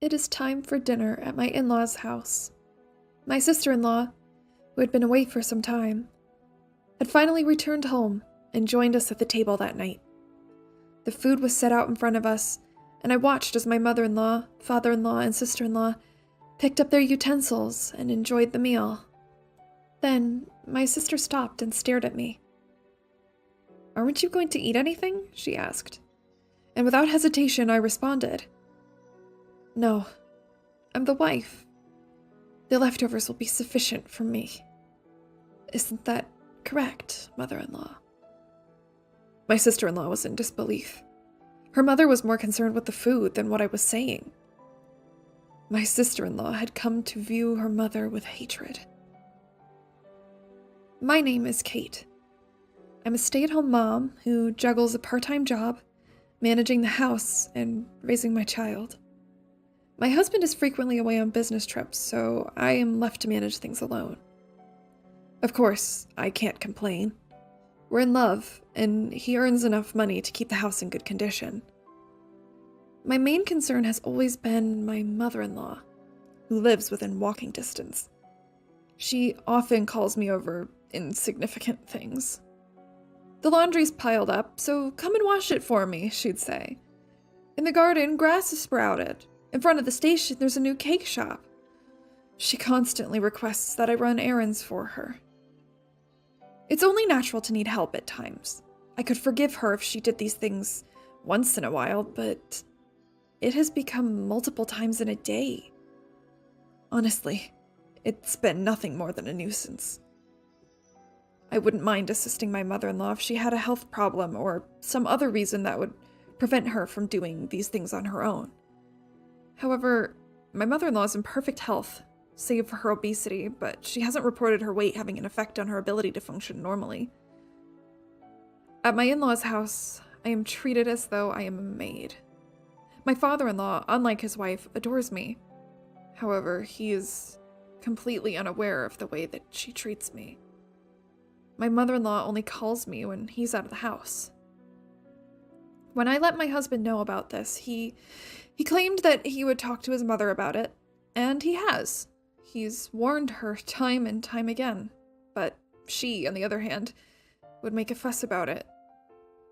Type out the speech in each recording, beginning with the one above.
It is time for dinner at my in-laws' house. My sister-in-law, who had been away for some time, had finally returned home and joined us at the table that night. The food was set out in front of us, and I watched as my mother-in-law, father-in-law, and sister-in-law picked up their utensils and enjoyed the meal. Then, my sister stopped and stared at me. "Aren't you going to eat anything?" she asked. And without hesitation, I responded, "No, I'm the wife. The leftovers will be sufficient for me. Isn't that correct, mother-in-law?" My sister-in-law was in disbelief. Her mother was more concerned with the food than what I was saying. My sister-in-law had come to view her mother with hatred. My name is Kate. I'm a stay-at-home mom who juggles a part-time job, managing the house, and raising my child. My husband is frequently away on business trips, so I am left to manage things alone. Of course, I can't complain. We're in love, and he earns enough money to keep the house in good condition. My main concern has always been my mother-in-law, who lives within walking distance. She often calls me over insignificant things. "The laundry's piled up, so come and wash it for me," she'd say. "In the garden, grass has sprouted. In front of the station, there's a new cake shop." She constantly requests that I run errands for her. It's only natural to need help at times. I could forgive her if she did these things once in a while, but it has become multiple times in a day. Honestly, it's been nothing more than a nuisance. I wouldn't mind assisting my mother-in-law if she had a health problem or some other reason that would prevent her from doing these things on her own. However, my mother-in-law is in perfect health, save for her obesity, but she hasn't reported her weight having an effect on her ability to function normally. At my in-law's house, I am treated as though I am a maid. My father-in-law, unlike his wife, adores me. However, he is completely unaware of the way that she treats me. My mother-in-law only calls me when he's out of the house. When I let my husband know about this, he claimed that he would talk to his mother about it, and he has. He's warned her time and time again, but she, on the other hand, would make a fuss about it.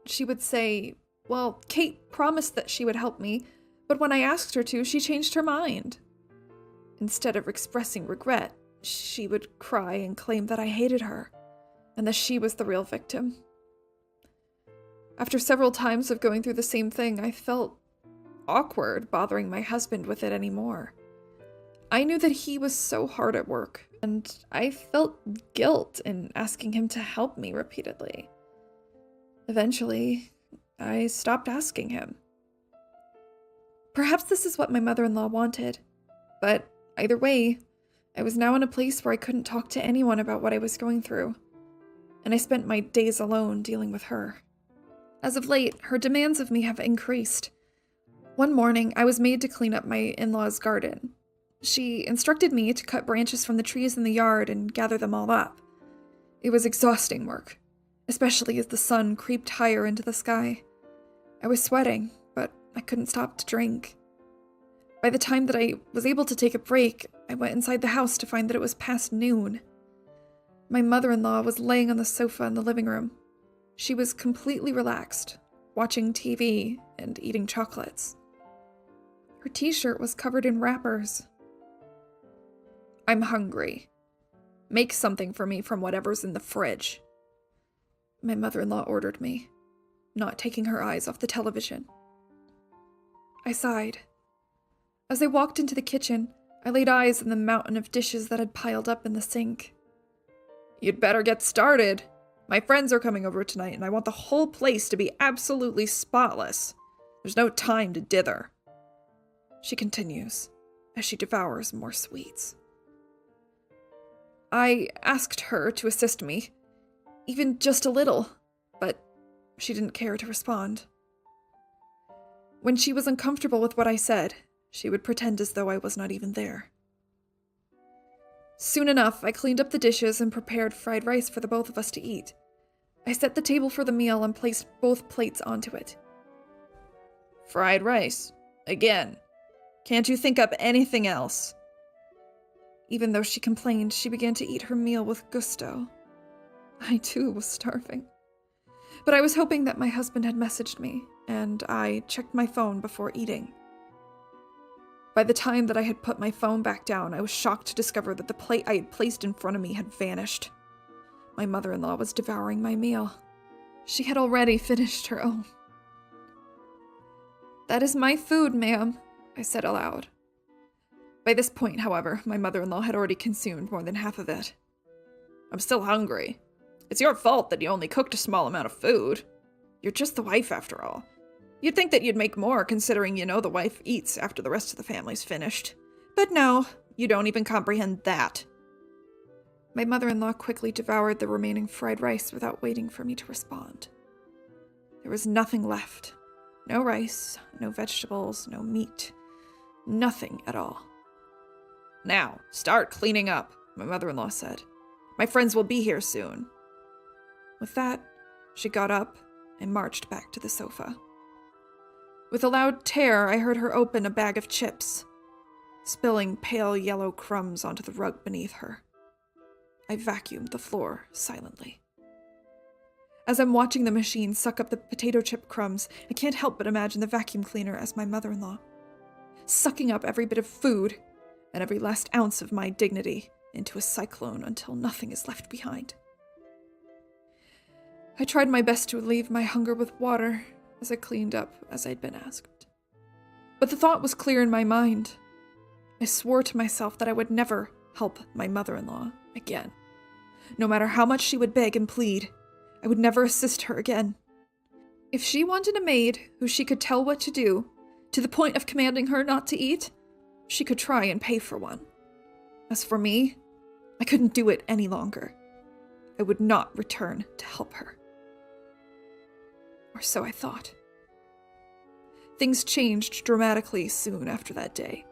She would say, "Well, Kate promised that she would help me, but when I asked her to, she changed her mind." Instead of expressing regret, she would cry and claim that I hated her, and that she was the real victim. After several times of going through the same thing, I felt awkward bothering my husband with it anymore. I knew that he was so hard at work, and I felt guilt in asking him to help me repeatedly. Eventually, I stopped asking him. Perhaps this is what my mother-in-law wanted, but either way, I was now in a place where I couldn't talk to anyone about what I was going through, and I spent my days alone dealing with her. As of late, her demands of me have increased. One morning, I was made to clean up my in-law's garden. She instructed me to cut branches from the trees in the yard and gather them all up. It was exhausting work, especially as the sun creeped higher into the sky. I was sweating, but I couldn't stop to drink. By the time that I was able to take a break, I went inside the house to find that it was past noon. My mother-in-law was laying on the sofa in the living room. She was completely relaxed, watching TV and eating chocolates. Her t-shirt was covered in wrappers. "I'm hungry. Make something for me from whatever's in the fridge," my mother-in-law ordered me, not taking her eyes off the television. I sighed. As I walked into the kitchen, I laid eyes on the mountain of dishes that had piled up in the sink. "You'd better get started. My friends are coming over tonight, and I want the whole place to be absolutely spotless. There's no time to dither," she continues, as she devours more sweets. I asked her to assist me, even just a little, but she didn't care to respond. When she was uncomfortable with what I said, she would pretend as though I was not even there. Soon enough, I cleaned up the dishes and prepared fried rice for the both of us to eat. I set the table for the meal and placed both plates onto it. "Fried rice. Again. Can't you think up anything else? Even though she complained, she began to eat her meal with gusto. I too was starving. But I was hoping that my husband had messaged me, and I checked my phone before eating. By the time that I had put my phone back down, I was shocked to discover that the plate I had placed in front of me had vanished. My mother-in-law was devouring my meal. She had already finished her own. "That is my food, ma'am," I said aloud. By this point, however, my mother-in-law had already consumed more than half of it. "I'm still hungry. It's your fault that you only cooked a small amount of food. You're just the wife, after all. You'd think that you'd make more, considering you know the wife eats after the rest of the family's finished. But no, you don't even comprehend that." My mother-in-law quickly devoured the remaining fried rice without waiting for me to respond. There was nothing left. No rice, no vegetables, no meat. Nothing at all. "Now, start cleaning up," my mother-in-law said. "My friends will be here soon." With that, she got up and marched back to the sofa. With a loud tear, I heard her open a bag of chips, spilling pale yellow crumbs onto the rug beneath her. I vacuumed the floor silently. As I'm watching the machine suck up the potato chip crumbs, I can't help but imagine the vacuum cleaner as my mother-in-law, sucking up every bit of food and every last ounce of my dignity into a cyclone until nothing is left behind. I tried my best to relieve my hunger with water as I cleaned up as I'd been asked. But the thought was clear in my mind. I swore to myself that I would never help my mother-in-law again. No matter how much she would beg and plead, I would never assist her again. If she wanted a maid who she could tell what to do, to the point of commanding her not to eat, she could try and pay for one. As for me, I couldn't do it any longer. I would not return to help her. Or so I thought. Things changed dramatically soon after that day.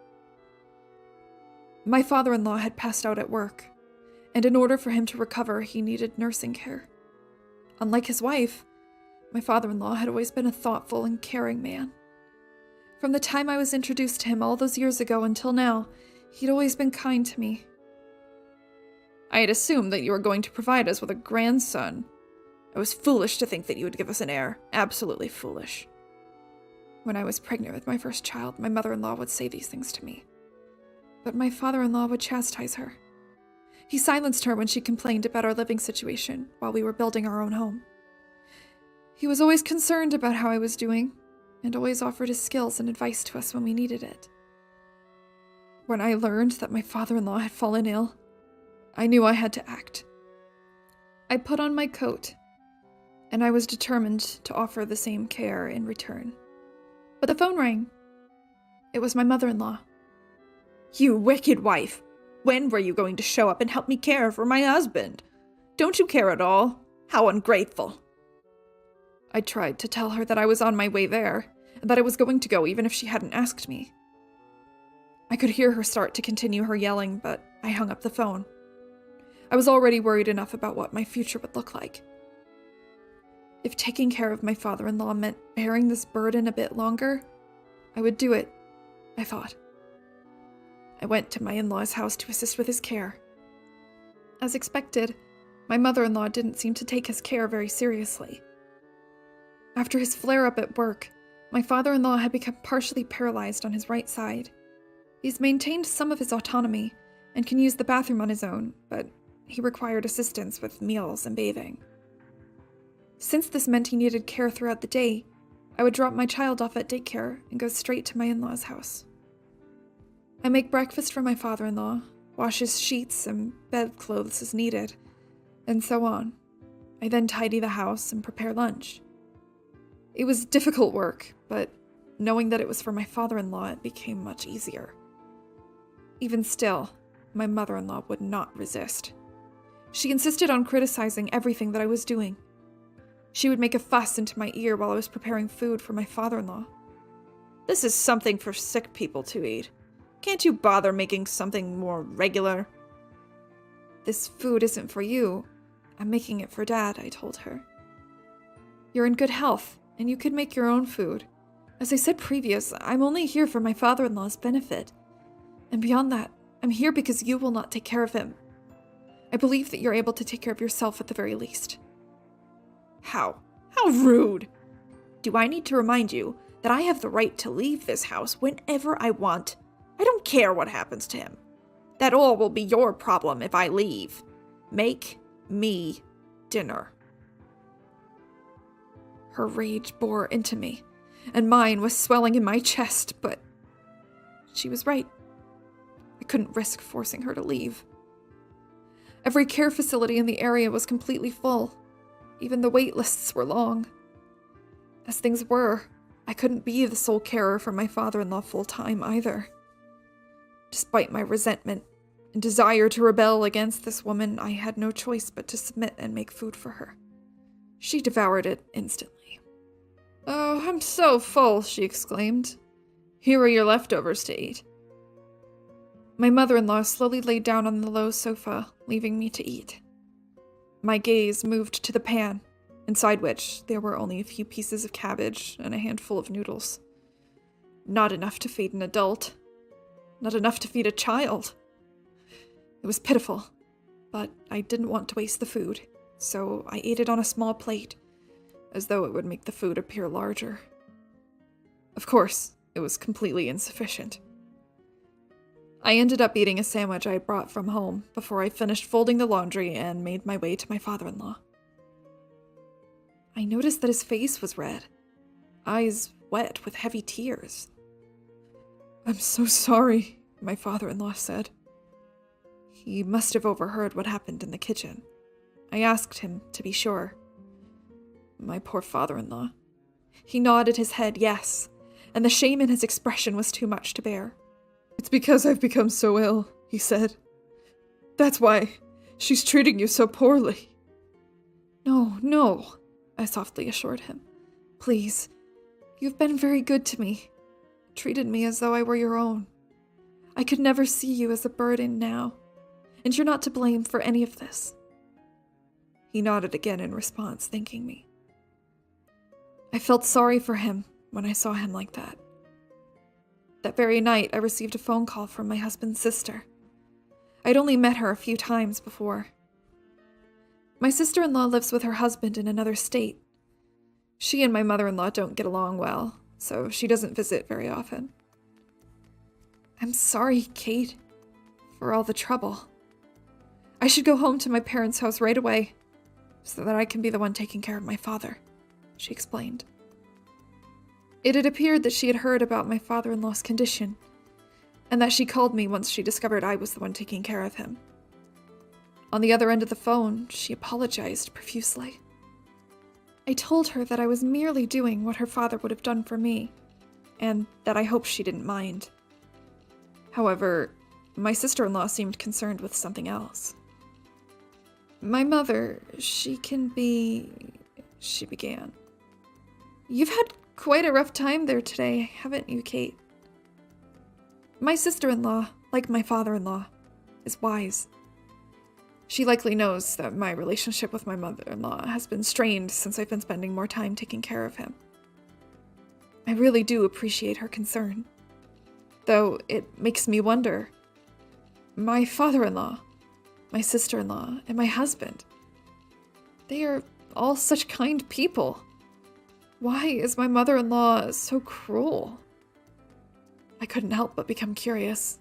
My father-in-law had passed out at work, and in order for him to recover, he needed nursing care. Unlike his wife, my father-in-law had always been a thoughtful and caring man. From the time I was introduced to him all those years ago until now, he'd always been kind to me. "I had assumed that you were going to provide us with a grandson. I was foolish to think that you would give us an heir. Absolutely foolish." When I was pregnant with my first child, my mother-in-law would say these things to me. But my father-in-law would chastise her. He silenced her when she complained about our living situation while we were building our own home. He was always concerned about how I was doing, and always offered his skills and advice to us when we needed it. When I learned that my father-in-law had fallen ill, I knew I had to act. I put on my coat, and I was determined to offer the same care in return. But the phone rang. It was my mother-in-law. "You wicked wife! When were you going to show up and help me care for my husband? Don't you care at all? How ungrateful!" I tried to tell her that I was on my way there, and that I was going to go even if she hadn't asked me. I could hear her start to continue her yelling, but I hung up the phone. I was already worried enough about what my future would look like. If taking care of my father-in-law meant bearing this burden a bit longer, I would do it, I thought. I went to my in-law's house to assist with his care. As expected, my mother-in-law didn't seem to take his care very seriously. After his flare-up at work, my father-in-law had become partially paralyzed on his right side. He's maintained some of his autonomy and can use the bathroom on his own, but he required assistance with meals and bathing. Since this meant he needed care throughout the day, I would drop my child off at daycare and go straight to my in-law's house. I make breakfast for my father-in-law, wash his sheets and bedclothes as needed, and so on. I then tidy the house and prepare lunch. It was difficult work, but knowing that it was for my father-in-law, it became much easier. Even still, my mother-in-law would not resist. She insisted on criticizing everything that I was doing. She would make a fuss into my ear while I was preparing food for my father-in-law. "This is something for sick people to eat. Can't you bother making something more regular?" "This food isn't for you. I'm making it for Dad," I told her. "You're in good health, and you could make your own food. As I said previous, I'm only here for my father-in-law's benefit. And beyond that, I'm here because you will not take care of him. I believe that you're able to take care of yourself at the very least. How? How rude! Do I need to remind you that I have the right to leave this house whenever I want? I don't care what happens to him. That all will be your problem if I leave. Make me dinner. Her rage bore into me, and mine was swelling in my chest, but she was right. I couldn't risk forcing her to leave. Every care facility in the area was completely full. Even the wait lists were long. As things were, I couldn't be the sole carer for my father-in-law full-time either. Despite my resentment and desire to rebel against this woman, I had no choice but to submit and make food for her. She devoured it instantly. "Oh, I'm so full," she exclaimed. "Here are your leftovers to eat." My mother-in-law slowly laid down on the low sofa, leaving me to eat. My gaze moved to the pan, inside which there were only a few pieces of cabbage and a handful of noodles. Not enough to feed an adult. Not enough to feed a child. It was pitiful, but I didn't want to waste the food, so I ate it on a small plate, as though it would make the food appear larger. Of course, it was completely insufficient. I ended up eating a sandwich I brought from home before I finished folding the laundry and made my way to my father-in-law. I noticed that his face was red, eyes wet with heavy tears. "I'm so sorry," my father-in-law said. He must have overheard what happened in the kitchen. I asked him to be sure. My poor father-in-law. He nodded his head yes, and the shame in his expression was too much to bear. "It's because I've become so ill," he said. "That's why she's treating you so poorly." No, I softly assured him. "Please, you've been very good to me. Treated me as though I were your own. I could never see you as a burden now, and you're not to blame for any of this." He nodded again in response, thanking me. I felt sorry for him when I saw him like that. That very night, I received a phone call from my husband's sister. I'd only met her a few times before. My sister-in-law lives with her husband in another state. She and my mother-in-law don't get along well, so she doesn't visit very often. "I'm sorry, Kate, for all the trouble. I should go home to my parents' house right away, so that I can be the one taking care of my father," she explained. It had appeared that she had heard about my father-in-law's condition, and that she called me once she discovered I was the one taking care of him. On the other end of the phone, she apologized profusely. I told her that I was merely doing what her father would have done for me, and that I hoped she didn't mind. However, my sister-in-law seemed concerned with something else. "My mother, she can be..." she began. "You've had quite a rough time there today, haven't you, Kate?" My sister-in-law, like my father-in-law, is wise. She likely knows that my relationship with my mother-in-law has been strained since I've been spending more time taking care of him. I really do appreciate her concern, though it makes me wonder. My father-in-law, my sister-in-law, and my husband, they are all such kind people. Why is my mother-in-law so cruel? I couldn't help but become curious.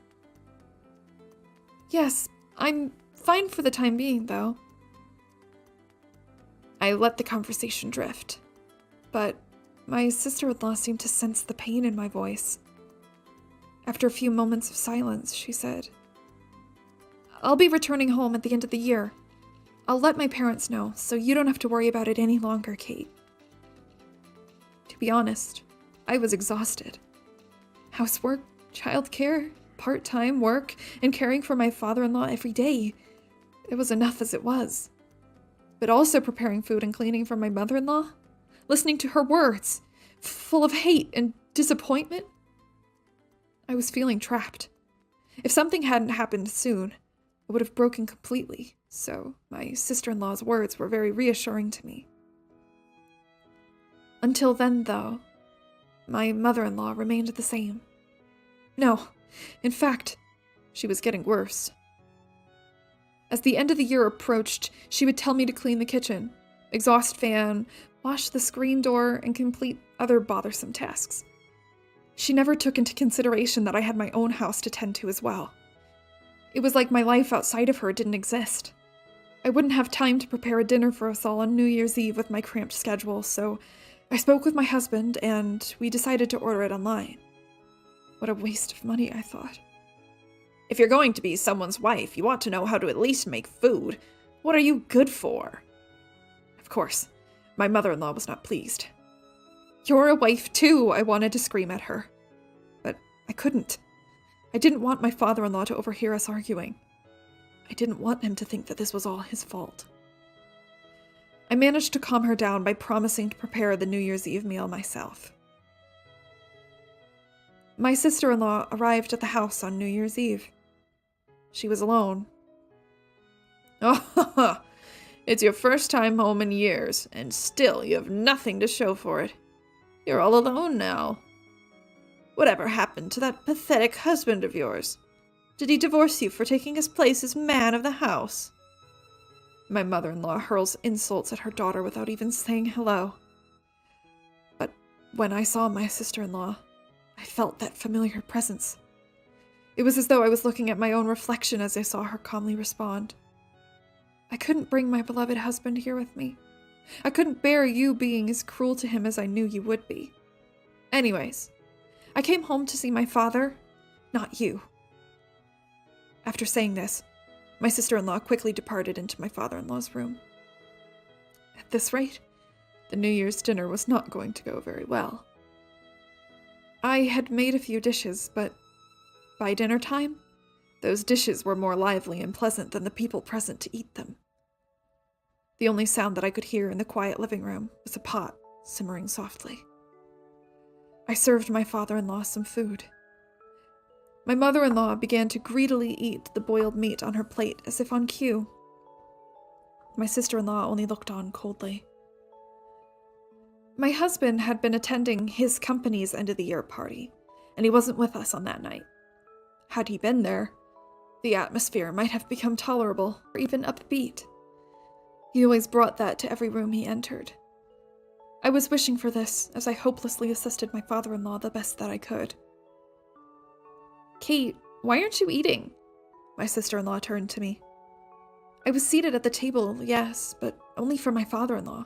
"Yes, I'm fine for the time being, though." I let the conversation drift, but my sister-in-law seemed to sense the pain in my voice. After a few moments of silence, she said, "I'll be returning home at the end of the year. I'll let my parents know, so you don't have to worry about it any longer, Kate." To be honest, I was exhausted. Housework, childcare, part-time work, and caring for my father-in-law every day. It was enough as it was. But also preparing food and cleaning for my mother-in-law, listening to her words, full of hate and disappointment. I was feeling trapped. If something hadn't happened soon, I would have broken completely, so my sister-in-law's words were very reassuring to me. Until then, though, My mother-in-law remained the same. No, in fact, she was getting worse. As the end of the year approached, she would tell me to clean the kitchen, exhaust fan, wash the screen door, and complete other bothersome tasks. She never took into consideration that I had my own house to tend to as well. It was like my life outside of her didn't exist. I wouldn't have time to prepare a dinner for us all on New Year's Eve with my cramped schedule, so I spoke with my husband and we decided to order it online. What a waste of money, I thought. If you're going to be someone's wife, you ought to know how to at least make food. What are you good for? Of course, my mother-in-law was not pleased. You're a wife too, I wanted to scream at her. But I couldn't. I didn't want my father-in-law to overhear us arguing. I didn't want him to think that this was all his fault. I managed to calm her down by promising to prepare the New Year's Eve meal myself. My sister-in-law arrived at the house on New Year's Eve. She was alone. Oh, it's your first time home in years, and still you have nothing to show for it. You're all alone now. Whatever happened to that pathetic husband of yours? Did he divorce you for taking his place as man of the house? My mother-in-law hurls insults at her daughter without even saying hello. But when I saw my sister-in-law, I felt that familiar presence. It was as though I was looking at my own reflection as I saw her calmly respond. I couldn't bring my beloved husband here with me. I couldn't bear you being as cruel to him as I knew you would be. Anyways, I came home to see my father, not you. After saying this, my sister-in-law quickly departed into my father-in-law's room. At this rate, the New Year's dinner was not going to go very well. I had made a few dishes, but by dinner time, those dishes were more lively and pleasant than the people present to eat them. The only sound that I could hear in the quiet living room was a pot simmering softly. I served my father-in-law some food. My mother-in-law began to greedily eat the boiled meat on her plate as if on cue. My sister-in-law only looked on coldly. My husband had been attending his company's end-of-the-year party, and he wasn't with us on that night. Had he been there, the atmosphere might have become tolerable or even upbeat. He always brought that to every room he entered. I was wishing for this as I hopelessly assisted my father-in-law the best that I could. "Kate, why aren't you eating?" My sister-in-law turned to me. I was seated at the table, yes, but only for my father-in-law.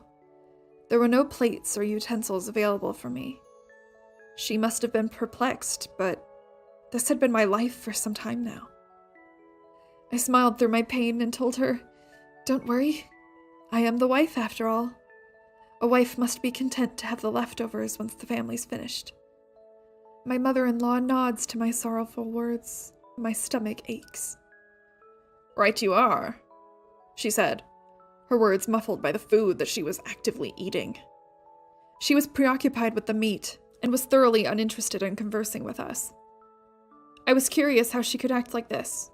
There were no plates or utensils available for me. She must have been perplexed, but this had been my life for some time now. I smiled through my pain and told her, "Don't worry, I am the wife after all. A wife must be content to have the leftovers once the family's finished." My mother-in-law nods to my sorrowful words. My stomach aches. "Right you are," she said, her words muffled by the food that she was actively eating. She was preoccupied with the meat and was thoroughly uninterested in conversing with us. I was curious how she could act like this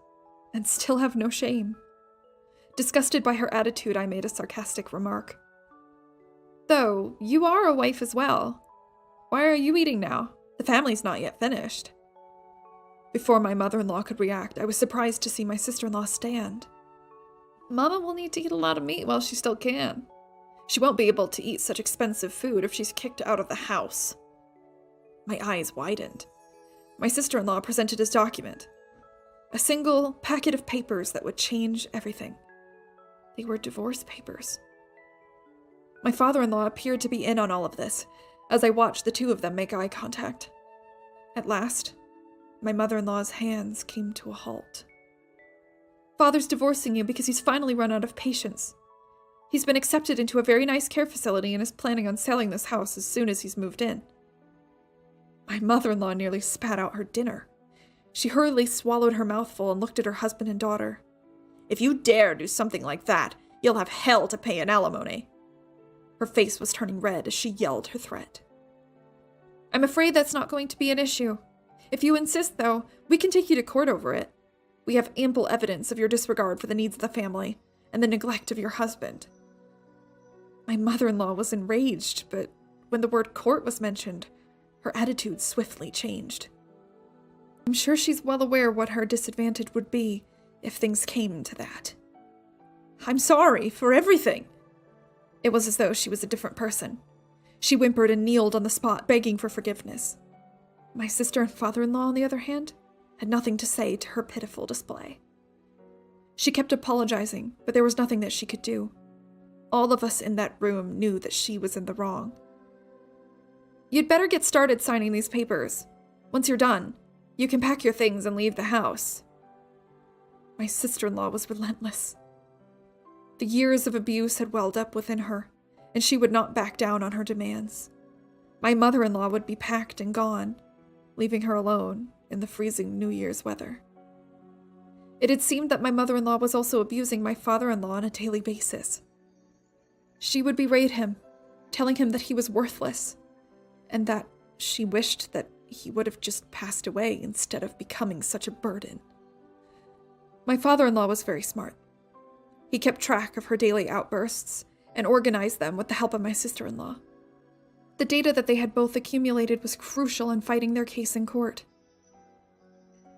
and still have no shame. Disgusted by her attitude, I made a sarcastic remark. "Though, you are a wife as well. Why are you eating now? The family's not yet finished." Before my mother-in-law could react, I was surprised to see my sister-in-law stand. "Mama will need to eat a lot of meat while she still can. She won't be able to eat such expensive food if she's kicked out of the house." My eyes widened. My sister-in-law presented his document. A single packet of papers that would change everything. They were divorce papers. My father-in-law appeared to be in on all of this, as I watched the two of them make eye contact. At last, my mother-in-law's hands came to a halt. "Father's divorcing you because he's finally run out of patience. He's been accepted into a very nice care facility and is planning on selling this house as soon as he's moved in." My mother-in-law nearly spat out her dinner. She hurriedly swallowed her mouthful and looked at her husband and daughter. "If you dare do something like that, you'll have hell to pay in alimony." Her face was turning red as she yelled her threat. "I'm afraid that's not going to be an issue. If you insist, though, we can take you to court over it. We have ample evidence of your disregard for the needs of the family and the neglect of your husband." My mother-in-law was enraged, but when the word court was mentioned, Her attitude swiftly changed. I'm sure she's well aware what her disadvantage would be if things came to that. I'm sorry for everything. It was as though she was a different person. She whimpered and kneeled on the spot, begging for forgiveness. My sister and father-in-law, on the other hand, had nothing to say to her pitiful display. She kept apologizing, but there was nothing that she could do. All of us in that room knew that she was in the wrong. You'd better get started signing these papers. Once you're done, you can pack your things and leave the house. My sister-in-law was relentless. The years of abuse had welled up within her, and she would not back down on her demands. My mother-in-law would be packed and gone, leaving her alone in the freezing New Year's weather. It had seemed that my mother-in-law was also abusing my father-in-law on a daily basis. She would berate him, telling him that he was worthless, and that she wished that he would have just passed away instead of becoming such a burden. My father-in-law was very smart. He kept track of her daily outbursts and organized them with the help of my sister-in-law. The data that they had both accumulated was crucial in fighting their case in court.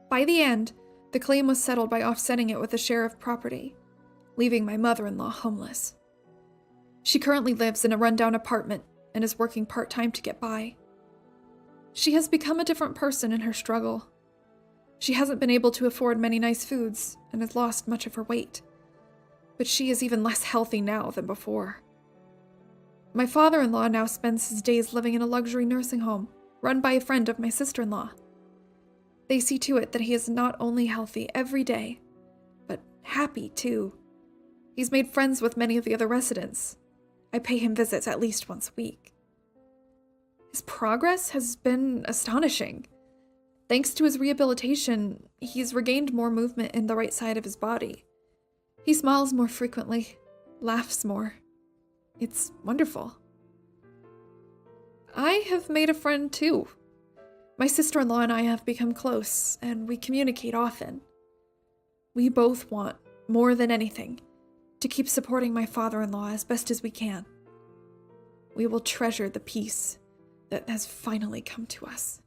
By the end, the claim was settled by offsetting it with a share of property, leaving my mother-in-law homeless. She currently lives in a rundown apartment and is working part-time to get by. She has become a different person in her struggle. She hasn't been able to afford many nice foods and has lost much of her weight, but she is even less healthy now than before. My father-in-law now spends his days living in a luxury nursing home run by a friend of my sister-in-law. They see to it that he is not only healthy every day, but happy too. He's made friends with many of the other residents. I pay him visits at least once a week. His progress has been astonishing. Thanks to his rehabilitation, he's regained more movement in the right side of his body. He smiles more frequently, laughs more. It's wonderful. I have made a friend too. My sister-in-law and I have become close, and we communicate often. We both want, more than anything, to keep supporting my father-in-law as best as we can. We will treasure the peace that has finally come to us.